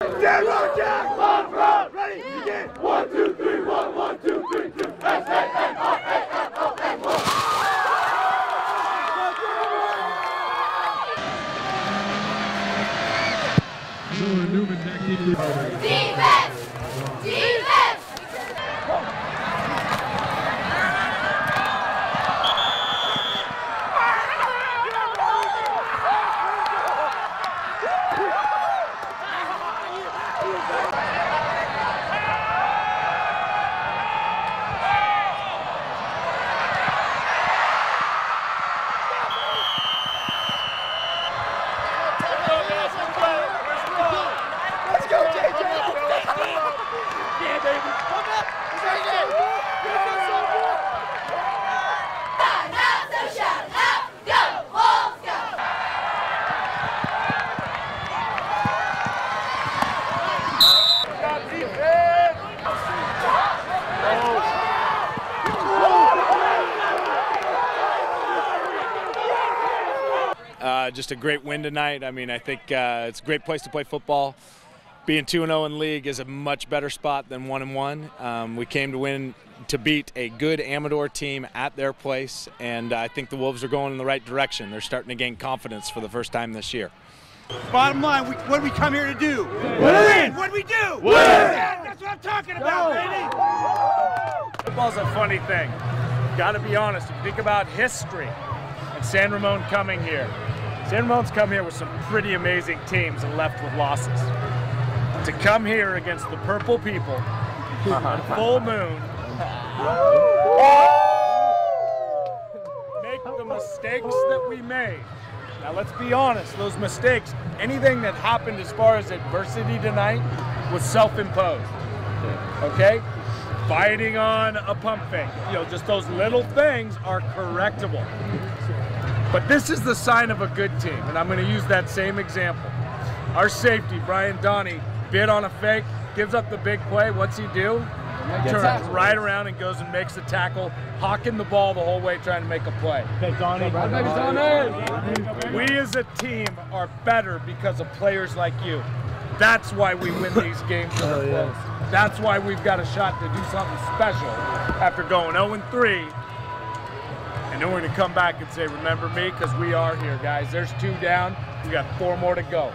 Stand rock, Jack! On front! Ready, begin! 1, 2, 3, 1, 1, 2, 3, 2, S-A-N-R-A-M-O-N-1! Newman back deep. Defense! Defense! Let's go, JJ! Yeah, baby! Come up! Now, so shout out, go, Wolves, go! Just a great win tonight. I mean, I think it's a great place to play football. Being 2-0 in league is a much better spot than 1-1. We came to beat a good Amador team at their place, and I think the Wolves are going in the right direction. They're starting to gain confidence for the first time this year. Bottom line, what do we come here to do? Win! What do we do? Win! Yeah, that's what I'm talking about, baby! Football's a funny thing. Got to be honest, if you think about history and San Ramon coming here, San Ramon's come here with some pretty amazing teams and left with losses. To come here against the Purple People, at full moon, make the mistakes that we made. Now let's be honest, those mistakes, anything that happened as far as adversity tonight was self-imposed, okay? Fighting on a pump fake, just those little things are correctable. But this is the sign of a good team, and I'm going to use that same example. Our safety, Brian Donnie, bid on a fake, gives up the big play. What's he do? Turns right around and goes and makes the tackle, hawking the ball the whole way, trying to make a play. We as a team are better because of players like you. That's why we win these games that are close. That's why we've got a shot to do something special after going 0-3. And then we're going to come back and say, remember me, because we are here, guys. There's 2 down. We got 4 more to go.